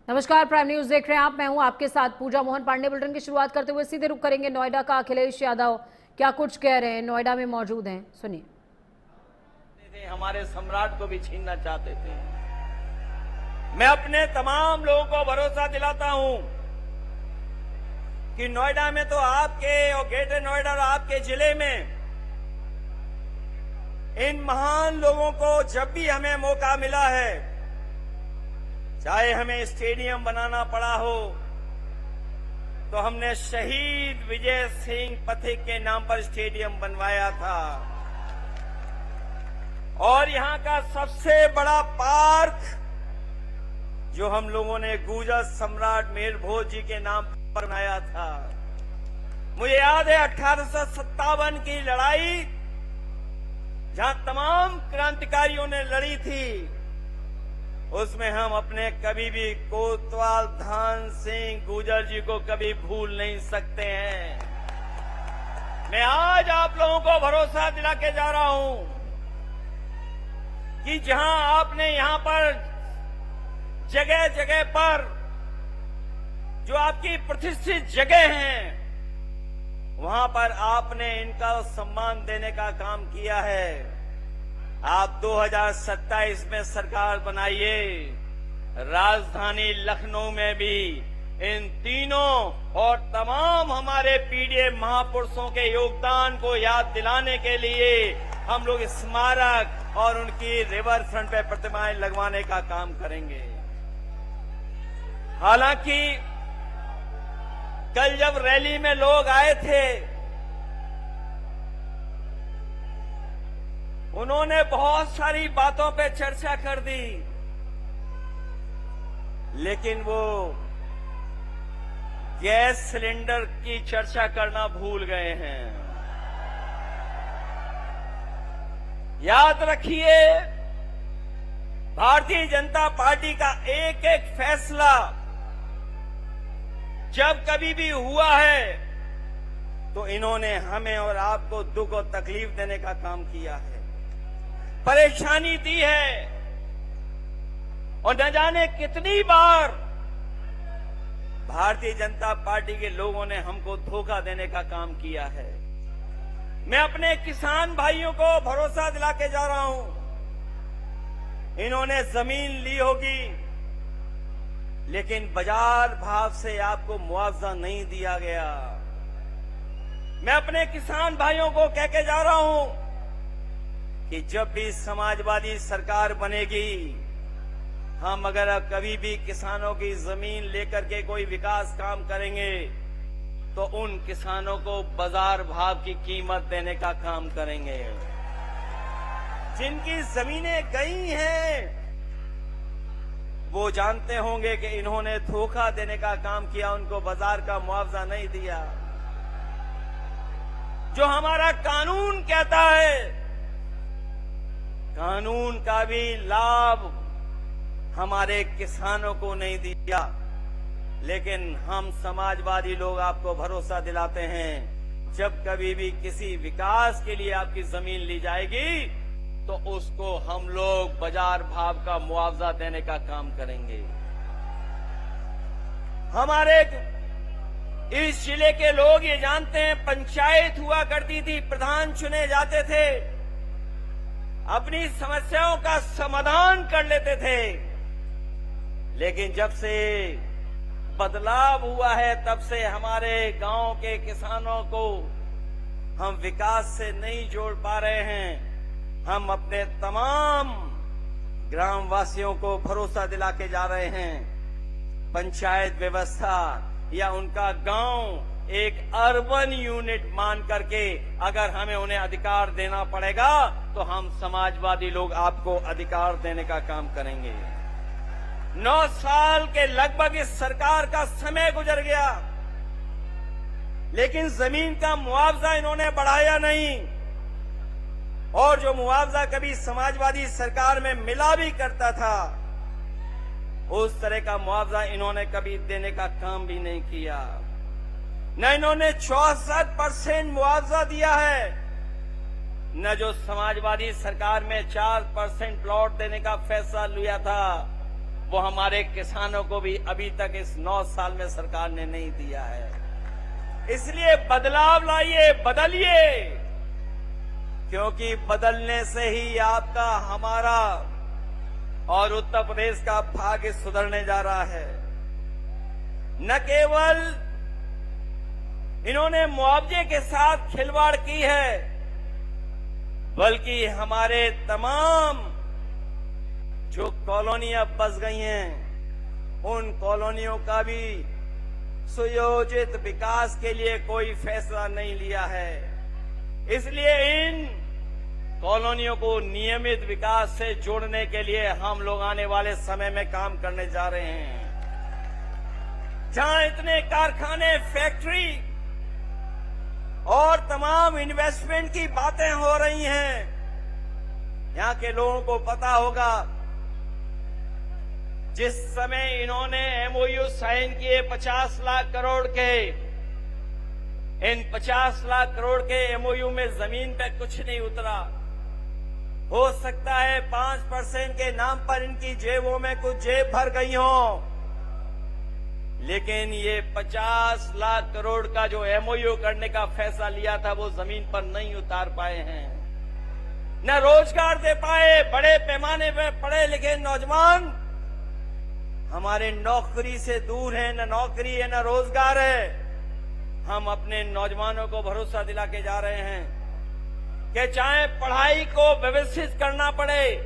नमस्कार, prime news देख रहे हैं आप। मैं हूं आपके साथ पूजा मोहन पांडे। बुलेटिन की शुरुआत करते हुए सीधे रुख करेंगे नोएडा का। अखिलेश यादव क्या कुछ कह रहे हैं, नोएडा में मौजूद हैं, सुनिए। हमारे सम्राट को भी छीनना चाहते थे। मैं अपने तमाम लोगों को भरोसा दिलाता हूं कि नोएडा में तो आपके और ग्रेटर नोएडा और आपके जिले में इन महान लोगों को जब भी हमें मौका मिला है, चाहे हमें स्टेडियम बनाना पड़ा हो तो हमने शहीद विजय सिंह पथिक के नाम पर स्टेडियम बनवाया था, और यहां का सबसे बड़ा पार्क जो हम लोगों ने गुर्जर सम्राट मेहर भोज जी के नाम पर बनाया था। मुझे याद है 1857 की लड़ाई, जहां तमाम क्रांतिकारियों ने लड़ी थी, उसमें हम अपने कभी भी कोतवाल धान सिंह गुर्जर जी को कभी भूल नहीं सकते हैं। मैं आज आप लोगों को भरोसा दिला के जा रहा हूं कि जहां आपने यहां पर जगह जगह पर जो आपकी प्रतिष्ठित जगह हैं, वहां पर आपने इनका सम्मान देने का काम किया है। आप 2027 में सरकार बनाइए, राजधानी लखनऊ में भी इन तीनों और तमाम हमारे पीढ़ी महापुरुषों के योगदान को याद दिलाने के लिए हम लोग स्मारक और उनकी रिवर फ्रंट पे प्रतिमाएं लगवाने का काम करेंगे। हालांकि कल जब रैली में लोग आए थे, उन्होंने बहुत सारी बातों पे चर्चा कर दी, लेकिन वो गैस सिलेंडर की चर्चा करना भूल गए हैं। याद रखिए, भारतीय जनता पार्टी का एक एक फैसला जब कभी भी हुआ है तो इन्होंने हमें और आपको दुख और तकलीफ देने का काम किया है, परेशानी दी है, और न जाने कितनी बार भारतीय जनता पार्टी के लोगों ने हमको धोखा देने का काम किया है। मैं अपने किसान भाइयों को भरोसा दिला के जा रहा हूं, इन्होंने जमीन ली होगी लेकिन बाजार भाव से आपको मुआवजा नहीं दिया गया। मैं अपने किसान भाइयों को कह के जा रहा हूं कि जब भी समाजवादी सरकार बनेगी, हम अगर कभी भी किसानों की जमीन लेकर के कोई विकास काम करेंगे तो उन किसानों को बाजार भाव की कीमत देने का काम करेंगे। जिनकी जमीनें गई हैं वो जानते होंगे कि इन्होंने धोखा देने का काम किया, उनको बाजार का मुआवजा नहीं दिया। जो हमारा कानून कहता है, कानून का भी लाभ हमारे किसानों को नहीं दिया। लेकिन हम समाजवादी लोग आपको भरोसा दिलाते हैं, जब कभी भी किसी विकास के लिए आपकी जमीन ली जाएगी तो उसको हम लोग बाजार भाव का मुआवजा देने का काम करेंगे। हमारे इस जिले के लोग ये जानते हैं, पंचायत हुआ करती थी, प्रधान चुने जाते थे, अपनी समस्याओं का समाधान कर लेते थे, लेकिन जब से बदलाव हुआ है तब से हमारे गांव के किसानों को हम विकास से नहीं जोड़ पा रहे हैं। हम अपने तमाम ग्रामवासियों को भरोसा दिला के जा रहे हैं, पंचायत व्यवस्था या उनका गांव एक अर्बन यूनिट मान करके अगर हमें उन्हें अधिकार देना पड़ेगा तो हम समाजवादी लोग आपको अधिकार देने का काम करेंगे। 9 साल के लगभग इस सरकार का समय गुजर गया, लेकिन जमीन का मुआवजा इन्होंने बढ़ाया नहीं, और जो मुआवजा कभी समाजवादी सरकार में मिला भी करता था, उस तरह का मुआवजा इन्होंने कभी देने का काम भी नहीं किया। न इन्होंने 64% मुआवजा दिया है, न जो समाजवादी सरकार में 4% प्लॉट देने का फैसला लिया था वो हमारे किसानों को भी अभी तक इस 9 साल में सरकार ने नहीं दिया है। इसलिए बदलाव लाइए, बदलिए, क्योंकि बदलने से ही आपका, हमारा और उत्तर प्रदेश का भाग्य सुधरने जा रहा है। न केवल इन्होंने मुआवजे के साथ खिलवाड़ की है, बल्कि हमारे तमाम जो कॉलोनियां बस गई हैं, उन कॉलोनियों का भी सुयोजित विकास के लिए कोई फैसला नहीं लिया है। इसलिए इन कॉलोनियों को नियमित विकास से जोड़ने के लिए हम लोग आने वाले समय में काम करने जा रहे हैं। जहां इतने कारखाने, फैक्ट्री और तमाम इन्वेस्टमेंट की बातें हो रही हैं, यहां के लोगों को पता होगा जिस समय इन्होंने एमओयू साइन किए 50 लाख करोड़ के, इन 50 लाख करोड़ के एमओयू में जमीन पे कुछ नहीं उतरा। हो सकता है 5% के नाम पर इनकी जेबों में कुछ जेब भर गई हो, लेकिन ये 50 लाख करोड़ का जो एमओयू करने का फैसला लिया था वो जमीन पर नहीं उतार पाए हैं, न रोजगार दे पाए। बड़े पैमाने पर पढ़े लिखे नौजवान हमारे नौकरी से दूर हैं, न नौकरी है न रोजगार है। हम अपने नौजवानों को भरोसा दिला के जा रहे हैं कि चाहे पढ़ाई को व्यवस्थित करना पड़े,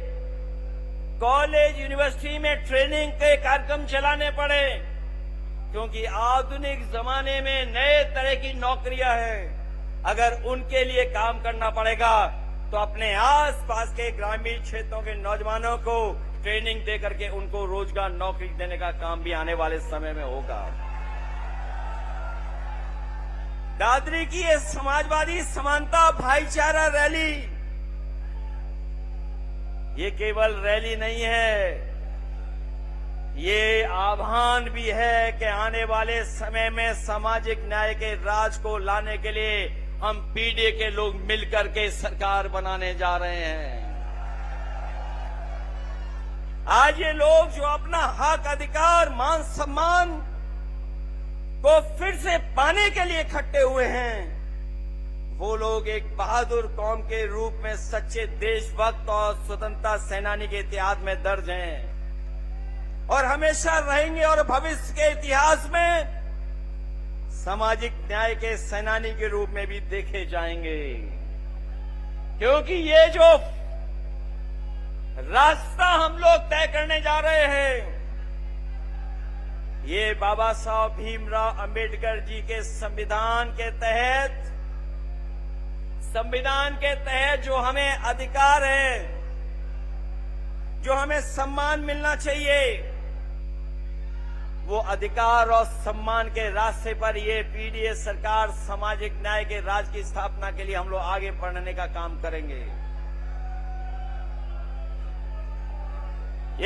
कॉलेज यूनिवर्सिटी में ट्रेनिंग के कार्यक्रम चलाने पड़े, क्योंकि आधुनिक जमाने में नए तरह की नौकरियां हैं। अगर उनके लिए काम करना पड़ेगा तो अपने आसपास के ग्रामीण क्षेत्रों के नौजवानों को ट्रेनिंग देकर के उनको रोजगार, नौकरी देने का काम भी आने वाले समय में होगा। दादरी की ये समाजवादी समानता भाईचारा रैली, ये केवल रैली नहीं है, ये आह्वान भी है कि आने वाले समय में सामाजिक न्याय के राज को लाने के लिए हम पीडीए के लोग मिलकर के सरकार बनाने जा रहे हैं। आज ये लोग जो अपना हक, अधिकार, मान सम्मान को फिर से पाने के लिए इकट्ठे हुए हैं, वो लोग एक बहादुर कौम के रूप में सच्चे देशभक्त और स्वतंत्रता सेनानी के इतिहास में दर्ज हैं और हमेशा रहेंगे और भविष्य के इतिहास में सामाजिक न्याय के सेनानी के रूप में भी देखे जाएंगे। क्योंकि ये जो रास्ता हम लोग तय करने जा रहे हैं, ये बाबा साहब भीमराव अंबेडकर जी के संविधान के तहत जो हमें अधिकार है, जो हमें सम्मान मिलना चाहिए, वो अधिकार और सम्मान के रास्ते पर ये पीडीए सरकार सामाजिक न्याय के राज की स्थापना के लिए हम लोग आगे बढ़ने का काम करेंगे।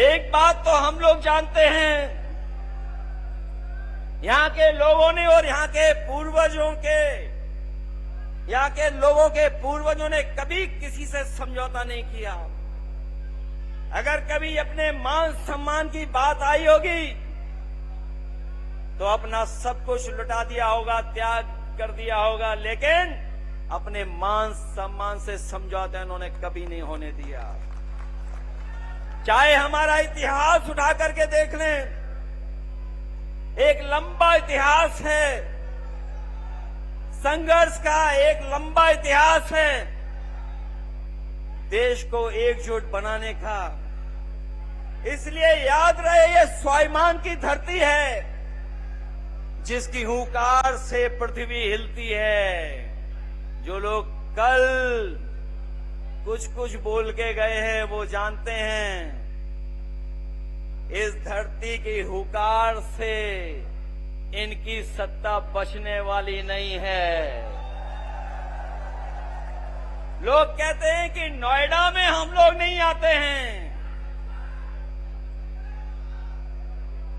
एक बात तो हम लोग जानते हैं, यहाँ के लोगों ने और यहाँ के पूर्वजों ने कभी किसी से समझौता नहीं किया। अगर कभी अपने मान सम्मान की बात आई होगी तो अपना सब कुछ लुटा दिया होगा, त्याग कर दिया होगा, लेकिन अपने मान सम्मान से समझौता उन्होंने कभी नहीं होने दिया। चाहे हमारा इतिहास उठा करके देख लें, एक लंबा इतिहास है, संघर्ष का एक लंबा इतिहास है, देश को एकजुट बनाने का। इसलिए याद रहे, ये स्वाभिमान की धरती है जिसकी हुंकार से पृथ्वी हिलती है। जो लोग कल कुछ बोल के गए हैं वो जानते हैं, इस धरती की हुंकार से इनकी सत्ता बचने वाली नहीं है। लोग कहते हैं कि नोएडा में हम लोग नहीं आते हैं,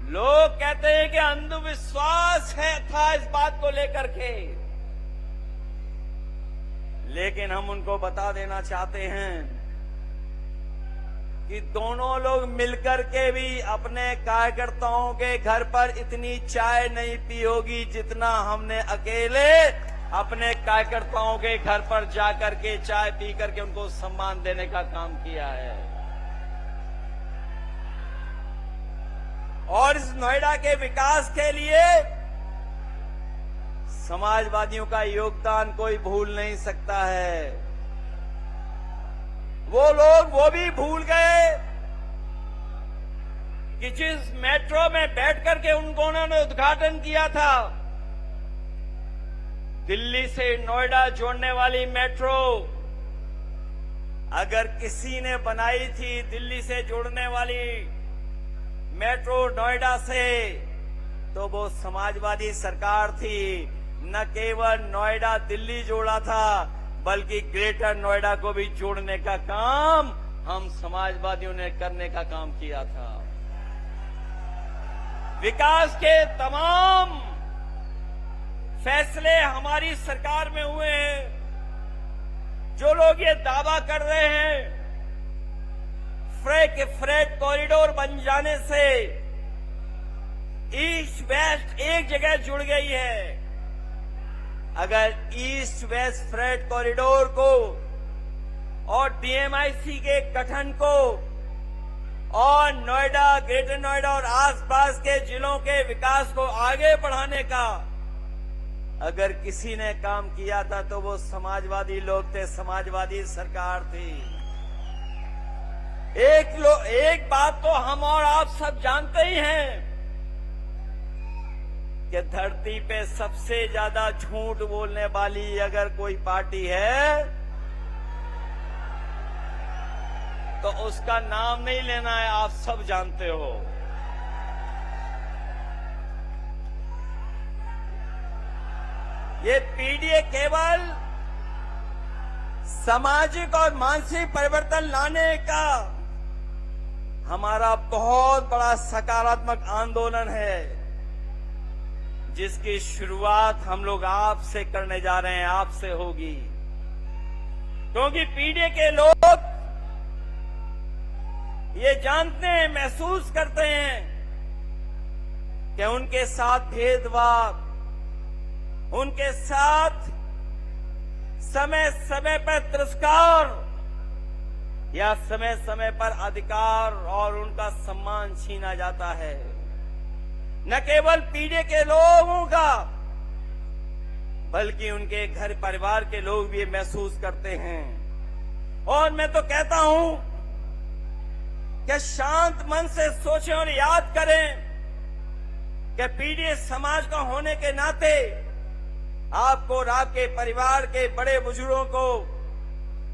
लोग कहते हैं कि अंधविश्वास था इस बात को लेकर के, लेकिन हम उनको बता देना चाहते हैं कि दोनों लोग मिलकर के भी अपने कार्यकर्ताओं के घर पर इतनी चाय नहीं पी होगी जितना हमने अकेले अपने कार्यकर्ताओं के घर पर जाकर के चाय पी करके उनको सम्मान देने का काम किया है। और इस नोएडा के विकास के लिए समाजवादियों का योगदान कोई भूल नहीं सकता है। वो लोग वो भी भूल गए कि जिस मेट्रो में बैठ करके उन्होंने उद्घाटन किया था, दिल्ली से नोएडा जोड़ने वाली मेट्रो, अगर किसी ने बनाई थी दिल्ली से जोड़ने वाली मेट्रो नोएडा से, तो वो समाजवादी सरकार थी। न केवल नोएडा दिल्ली जोड़ा था, बल्कि ग्रेटर नोएडा को भी जोड़ने का काम हम समाजवादियों ने करने का काम किया था। विकास के तमाम फैसले हमारी सरकार में हुए हैं। जो लोग ये दावा कर रहे हैं फ्रेट कॉरिडोर बन जाने से ईस्ट वेस्ट एक जगह जुड़ गई है, अगर ईस्ट वेस्ट फ्रेट कॉरिडोर को और डीएमआईसी के गठन को और नोएडा, ग्रेटर नोएडा और आसपास के जिलों के विकास को आगे बढ़ाने का अगर किसी ने काम किया था तो वो समाजवादी लोग थे, समाजवादी सरकार थी। एक बात तो हम और आप सब जानते ही हैं कि धरती पे सबसे ज्यादा झूठ बोलने वाली अगर कोई पार्टी है तो उसका नाम नहीं लेना है, आप सब जानते हो। ये पीडीए केवल सामाजिक और मानसिक परिवर्तन लाने का हमारा बहुत बड़ा सकारात्मक आंदोलन है, जिसकी शुरुआत हम लोग आपसे करने जा रहे हैं, आपसे होगी। क्योंकि पीडीए के लोग ये जानते हैं, महसूस करते हैं कि उनके साथ भेदभाव, उनके साथ समय समय पर तिरस्कार या समय समय पर अधिकार और उनका सम्मान छीना जाता है। न केवल पीडीए के लोगों का, बल्कि उनके घर परिवार के लोग भी महसूस करते हैं। और मैं तो कहता हूं कि शांत मन से सोचें और याद करें कि पीडीए समाज का होने के नाते आपको और आपके परिवार के बड़े बुजुर्गों को,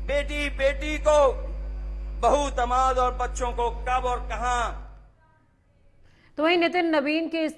बेटी को, बहू दामाद और बच्चों को कब और कहां। तो वहीं नितिन, नवीन के इस